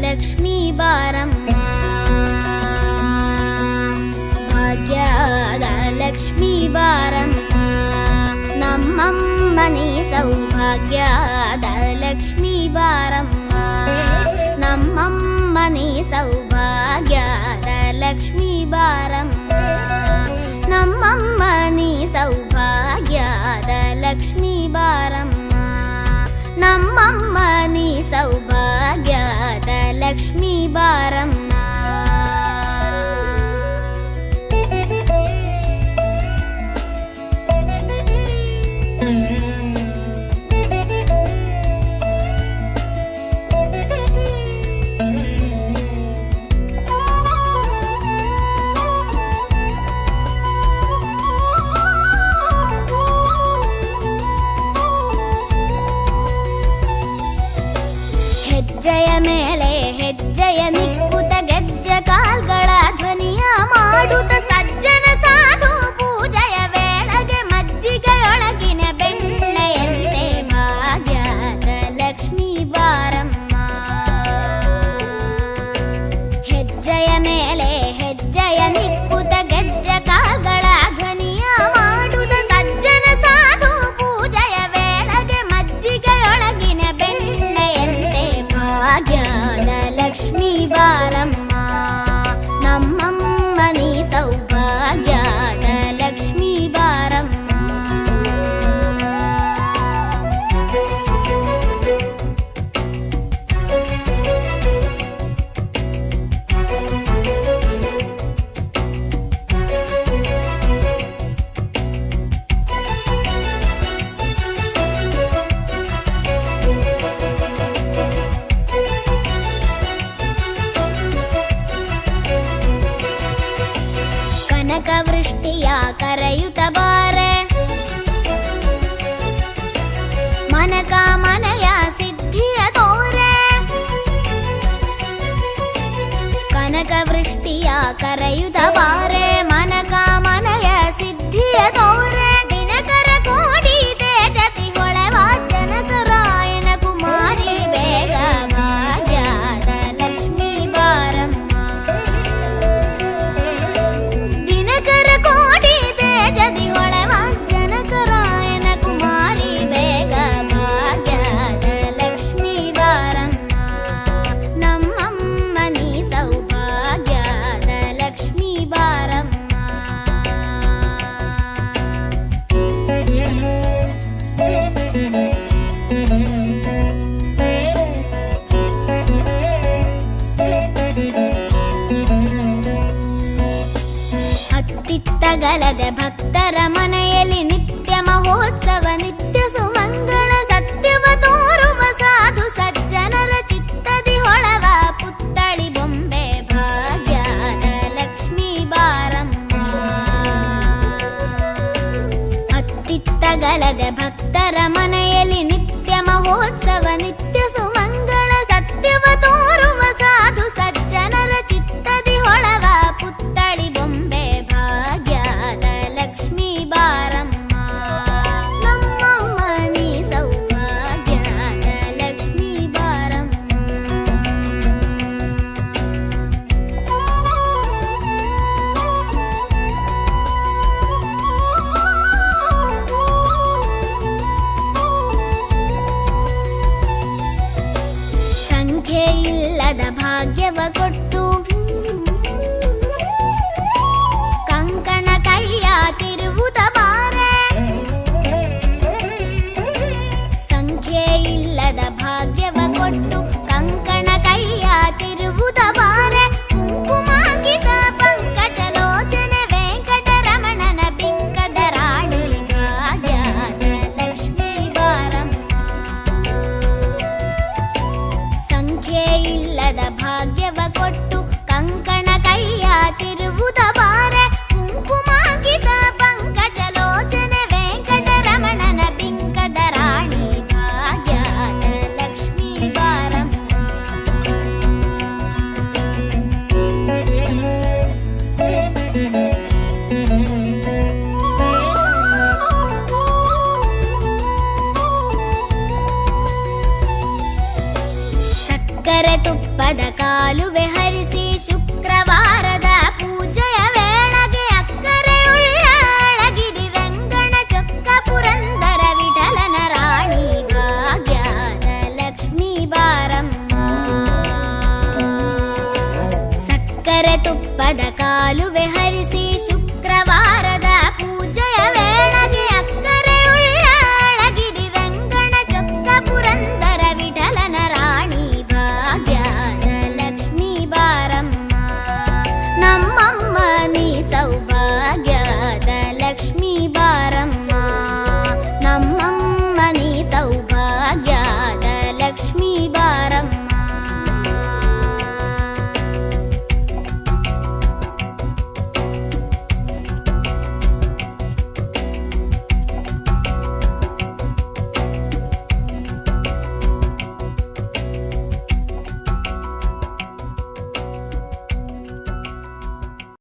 ಲಕ್ಷ್ಮೀ ಬಾರಮ್ಮ, ಭಾಗ್ಯದ ಲಕ್ಷ್ಮೀ ಬಾರಮ್ಮ, ನಮ್ಮಮ್ಮ ನೀ ಸೌಭಾಗ್ಯದ ಲಕ್ಷ್ಮೀ ಬಾರಮ್ಮ, ನಮ್ಮಮ್ಮ ನೀ ಸೌಭಾಗ್ಯದ ಲಕ್ಷ್ಮೀ ಬಾರಮ್ಮ, ನಮ್ಮಮ್ಮ ನೀ ಸೌಭಾಗ್ಯದ ಲಕ್ಷ್ಮೀ ಬಾರಮ್ಮ, ನಮ್ಮಮ್ಮ ನೀ ಸೌಭಾಗ್ಯದ ಲಕ್ಷ್ಮೀ ಬಾರಮ್ಮ. ಹೆಜ್ಜೆಯ ಮೇಲೆ ಹೆಜ್ಜೆಯ ನಿಕ್ಕುತ ಗೆಜ್ಜೆ ಕಾಲ್ಗಳ ಧ್ವನಿಯ ಮಾಡುತ್ತ ಸಜ್ಜನ ಸಾಧು ಪೂಜೆಯ ವೇಳೆಗೆ ಮಜ್ಜಿಗೆಯೊಳಗಿನ ಬೆಣ್ಣೆಯಂತೆ ಭಾಗ್ಯದ ಲಕ್ಷ್ಮೀ ಬಾರಮ್ಮ, ಹೆಜ್ಜೆಯ ಮೇಲೆ ಹೆಜ್ಜೆಯ ನಿಕ್ಕುತ ಗೆಜ್ಜೆ ಕಾಲ್ಗಳ ಧ್ವನಿಯ ಮಾಡುತ್ತ ಸಜ್ಜನ ಸಾಧು ಪೂಜೆಯ ವೇಳೆಗೆ ಮಜ್ಜಿಗೆಯೊಳಗಿನ ಬೆಣ್ಣೆಯಂತೆ ಭಾಗ್ಯದ ಲಕ್ಷ್ಮೀ ಬಾರಮ್ಮ, ನಮ್ಮಮ್ಮ ನೀ ಸೌಭಾಗ್ಯದ ಲಕ್ಷ್ಮೀ ಬಾರಮ್ಮ. ಕನಕ ವೃಷ್ಟಿಯ ಕರೆಯುತ್ತ ಬಾರೆ, ಮನಕ ಮನೆಯ ಸಿದ್ಧಿಯ ತೋರೆ, ಕನಕ ವೃಷ್ಟಿಯ ಕರೆಯುತ್ತ ಬಾರೆ, ಮನಕ ಮನೆಯ ಸಿದ್ಧಿಯ ತೋರೆ, ದಿನಕರ ಕೋಟಿ ತೇಜತಿ ಹೊಳೆವ ಜನಕರಾಯನ ಕುಮಾರಿ ಬೇಗ ಭಾಗ್ಯದ ಲಕ್ಷ್ಮೀ ಬಾರಮ್ಮ, ದಿನಕರ ಕೋಟಿ ತೇಜದಿ ಹೊಳೆವ ಜನಕರಾಯನ ಕುಮಾರಿ ಬೇಗ ಭಾಗ್ಯದ ಲಕ್ಷ್ಮೀ ಬಾರಮ್ಮ, ನಮ್ಮಮ್ಮ ನೀ ಸೌಭಾಗ್ಯದ ಲಕ್ಷ್ಮೀ ಬಾರಮ್ಮ. ಹತ್ತಿತ್ತಗಲದೆ ಭಕ್ತರ ಮನೆಯಲ್ಲಿ ನಿತ್ಯ ಮಹೋತ್ಸವ, ನಿತ್ಯ ಸುಮಂಗಳ ಸತ್ಯವ ತೋರುವ ಸಾಧು ಸಜ್ಜನರ ಚಿತ್ತದಿ ಹೊಳವ ಪುತ್ತಳಿ ಬೊಂಬೆ ಭಾಗ್ಯದ ಲಕ್ಷ್ಮೀ ಬಾರಮ್ಮ, ಹತ್ತಿತ್ತಗಲದೆ ಭಕ್ತರ ಮನೆಯಲ್ಲಿ ನಿತ್ಯ ಮಹೋತ್ಸವ,